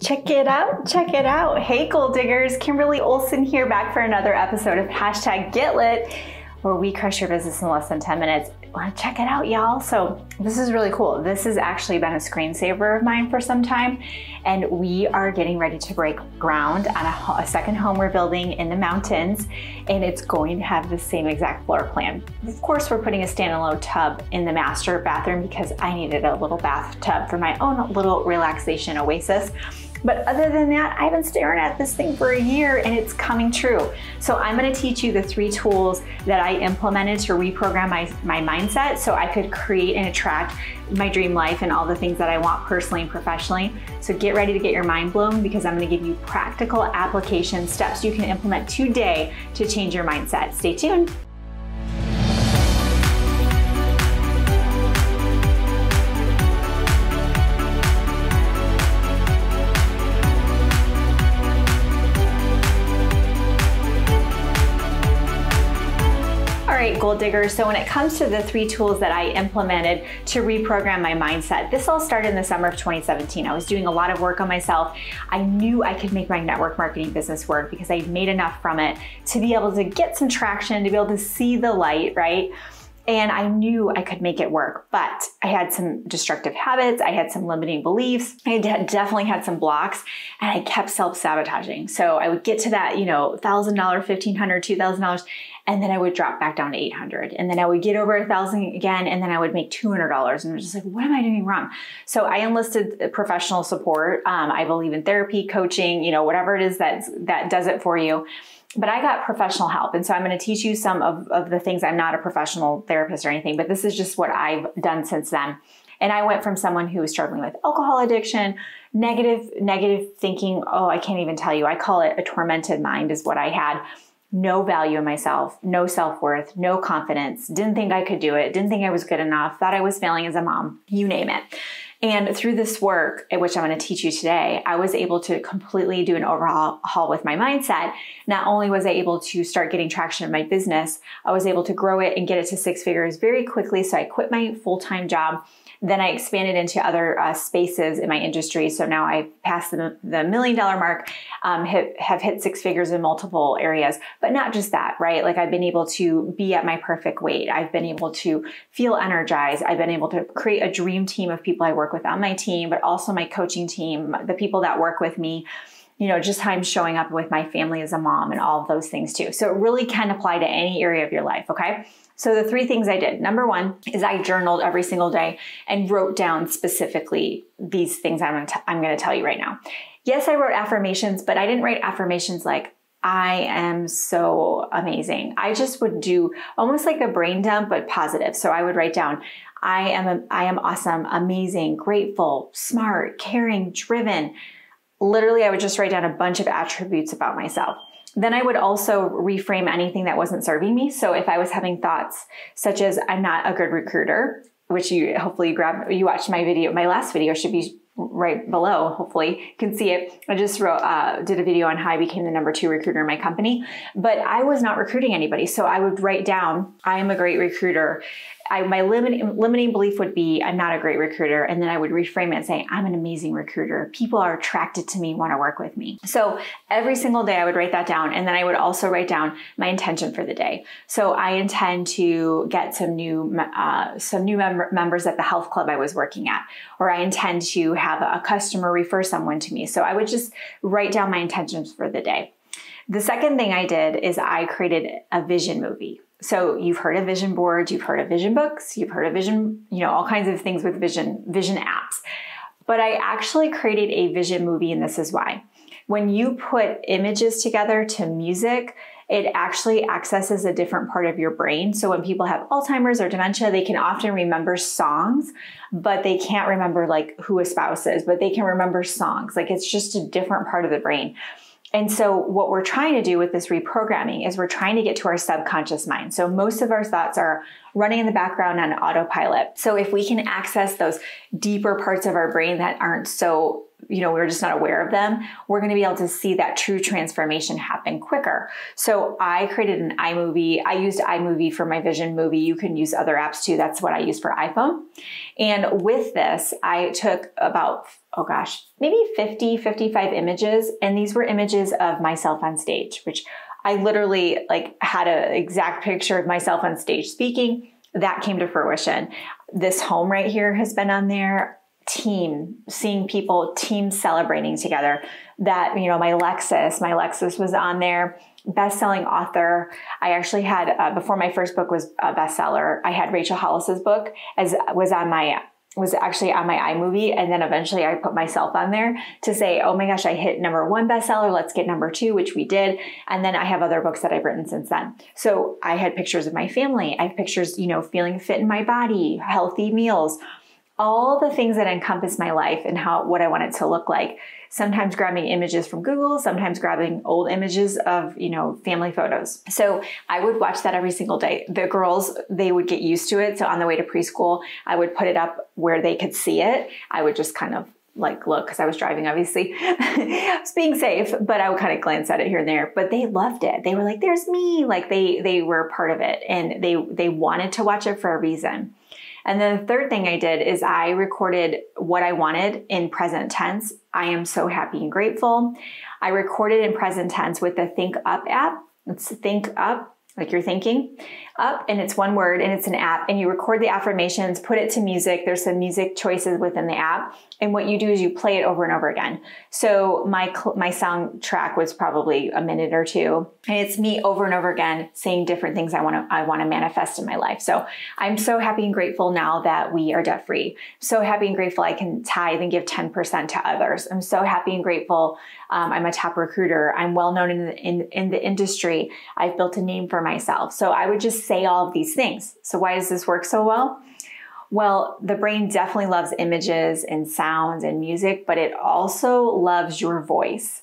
Check it out, check it out. Hey Goal Diggers, Kimberly Olson here, back for another episode of Hashtag Get Lit, where we crush your business in less than 10 minutes. Check it out, y'all. So this is really cool. This has actually been a screensaver of mine for some time, and we are getting ready to break ground on a second home we're building in the mountains, and it's going to have the same exact floor plan. Of course, we're putting a standalone tub in the master bathroom because I needed a little bathtub for my own little relaxation oasis. But other than that, I've been staring at this thing for a year and it's coming true. So I'm gonna teach you the 3 tools that I implemented to reprogram my mindset so I could create and attract my dream life and all the things that I want personally and professionally. So get ready to get your mind blown, because I'm gonna give you practical application steps you can implement today to change your mindset. Stay tuned. Goal Diggers. So when it comes to the 3 tools that I implemented to reprogram my mindset, this all started in the summer of 2017. I was doing a lot of work on myself. I knew I could make my network marketing business work because I made enough from it to be able to get some traction, to be able to see the light, right? And I knew I could make it work, but I had some destructive habits. I had some limiting beliefs. I definitely had some blocks, and I kept self-sabotaging. So I would get to that, $1,000, $1,500, $2,000, and then I would drop back down to 800. And then I would get over 1,000 again, and then I would make $200. And I was just like, what am I doing wrong? So I enlisted professional support. I believe in therapy, coaching, whatever it is that does it for you. But I got professional help. And so I'm going to teach you some of the things. I'm not a professional therapist or anything, but this is just what I've done since then. And I went from someone who was struggling with alcohol addiction, negative thinking. Oh, I can't even tell you. I call it a tormented mind is what I had. No value in myself, no self-worth, no confidence, didn't think I could do it, didn't think I was good enough, thought I was failing as a mom, you name it. And through this work, which I'm going to teach you today, I was able to completely do an overhaul with my mindset. Not only was I able to start getting traction in my business, I was able to grow it and get it to 6 figures very quickly. So I quit my full-time job. Then I expanded into other spaces in my industry. So now I passed the $1 million mark, have hit 6 figures in multiple areas, but not just that, right? Like I've been able to be at my perfect weight. I've been able to feel energized. I've been able to create a dream team of people I work with on my team, but also my coaching team, the people that work with me, just how I'm showing up with my family as a mom and all of those things too. So it really can apply to any area of your life, okay? So the 3 things I did. Number 1 is I journaled every single day and wrote down specifically these things I'm going to tell you right now. Yes, I wrote affirmations, but I didn't write affirmations like, I am so amazing. I just would do almost like a brain dump, but positive. So I would write down, I am awesome, amazing, grateful, smart, caring, driven. Literally, I would just write down a bunch of attributes about myself. Then I would also reframe anything that wasn't serving me. So if I was having thoughts such as I'm not a good recruiter, which you watched my video, my last video should be right below. Hopefully you can see it. I just did a video on how I became the number 2 recruiter in my company, but I was not recruiting anybody. So I would write down, I am a great recruiter. My limiting belief would be, I'm not a great recruiter. And then I would reframe it and say, I'm an amazing recruiter. People are attracted to me, want to work with me. So every single day I would write that down. And then I would also write down my intention for the day. So I intend to get some new members at the health club I was working at, or I intend to have a customer refer someone to me. So I would just write down my intentions for the day. The second thing I did is I created a vision movie. So you've heard of vision boards, you've heard of vision books, you've heard of vision, all kinds of things with vision apps. But I actually created a vision movie, and this is why. When you put images together to music, it actually accesses a different part of your brain. So when people have Alzheimer's or dementia, they can often remember songs, but they can't remember like who a spouse is, but they can remember songs. Like it's just a different part of the brain. And so what we're trying to do with this reprogramming is we're trying to get to our subconscious mind. So most of our thoughts are running in the background on autopilot. So if we can access those deeper parts of our brain that aren't so we were just not aware of them, we're going to be able to see that true transformation happen quicker. So I created an iMovie. I used iMovie for my Vision movie. You can use other apps too. That's what I use for iPhone. And with this, I took about, maybe 50, 55 images. And these were images of myself on stage, which I literally had an exact picture of myself on stage speaking. That came to fruition. This home right here has been on there. Seeing people, teams celebrating together. That, my Lexus was on there. Best-selling author. I actually had, before my first book was a bestseller, I had Rachel Hollis's book was actually on my iMovie. And then eventually I put myself on there to say, oh my gosh, I hit #1 bestseller. Let's get #2, which we did. And then I have other books that I've written since then. So I had pictures of my family. I have pictures, feeling fit in my body, healthy meals, all the things that encompass my life and what I want it to look like. Sometimes grabbing images from Google, sometimes grabbing old images of, family photos. So I would watch that every single day. The girls, they would get used to it. So on the way to preschool, I would put it up where they could see it. I would just kind of look, because I was driving, obviously. I was being safe, but I would kind of glance at it here and there. But they loved it. They were like, there's me. They were part of it, and they wanted to watch it for a reason. And then the third thing I did is I recorded what I wanted in present tense. I am so happy and grateful. I recorded in present tense with the Think Up app. It's Think Up, like you're thinking up, and it's one word, and it's an app, and you record the affirmations, put it to music. There's some music choices within the app. And what you do is you play it over and over again. So my soundtrack was probably a minute or two, and it's me over and over again saying different things I want to manifest in my life. So I'm so happy and grateful now that we are debt free. So happy and grateful I can tithe and give 10% to others. I'm so happy and grateful. I'm a top recruiter. I'm well known in the industry. I've built a name for myself. So I would just say all of these things. So why does this work so well? Well, the brain definitely loves images and sounds and music, but it also loves your voice.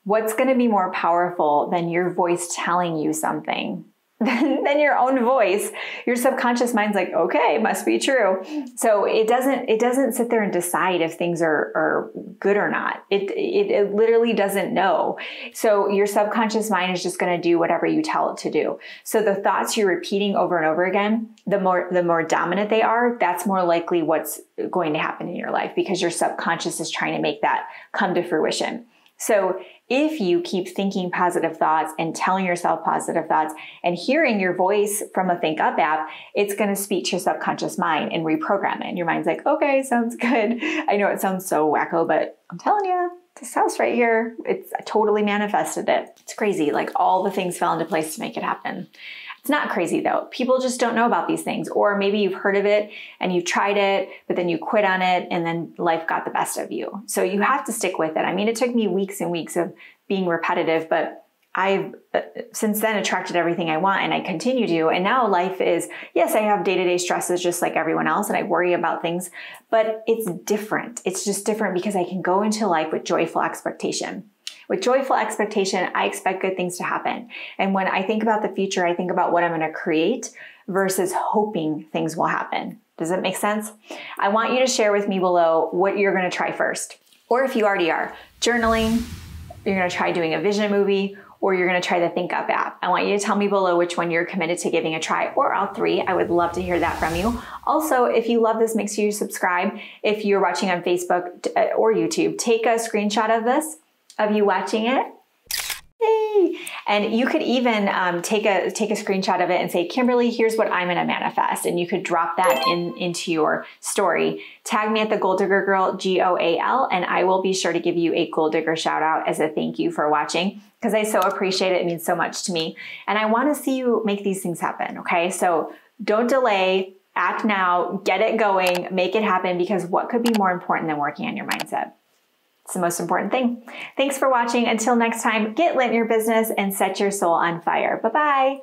What's going to be more powerful than your voice telling you something? Than your own voice? Your subconscious mind's like, okay, it must be true. So it doesn't sit there and decide if things are good or not. It literally doesn't know. So your subconscious mind is just going to do whatever you tell it to do. So the thoughts you're repeating over and over again, the more dominant they are, that's more likely what's going to happen in your life, because your subconscious is trying to make that come to fruition. So if you keep thinking positive thoughts and telling yourself positive thoughts and hearing your voice from a Think Up app, it's going to speak to your subconscious mind and reprogram it. And your mind's like, okay, sounds good. I know it sounds so wacko, but I'm telling you, this house right here, I totally manifested it. It's crazy. All the things fell into place to make it happen. It's not crazy though. People just don't know about these things. Or maybe you've heard of it and you've tried it, but then you quit on it and then life got the best of you. So you have to stick with it. I mean, it took me weeks and weeks of being repetitive, but I've since then attracted everything I want, and I continue to. And now life is, yes, I have day-to-day stresses just like everyone else, and I worry about things, but it's different. It's just different because I can go into life with joyful expectation. With joyful expectation, I expect good things to happen. And when I think about the future, I think about what I'm going to create versus hoping things will happen. Does it make sense? I want you to share with me below what you're going to try first. Or if you already are, journaling, you're going to try doing a vision movie, or you're going to try the Think Up app. I want you to tell me below which one you're committed to giving a try, or all three. I would love to hear that from you. Also, if you love this, make sure you subscribe. If you're watching on Facebook or YouTube, take a screenshot of this, of you watching it. Yay. And you could even take a screenshot of it and say, Kimberly, here's what I'm going to manifest. And you could drop that into your story. Tag me at the Goal Digger Girl, GOAL, and I will be sure to give you a Goal Digger shout out as a thank you for watching, because I so appreciate it. It means so much to me. And I want to see you make these things happen. Okay. So don't delay, act now, get it going, make it happen, because what could be more important than working on your mindset? It's the most important thing. Thanks for watching. Until next time, get lit in your business and set your soul on fire. Bye-bye.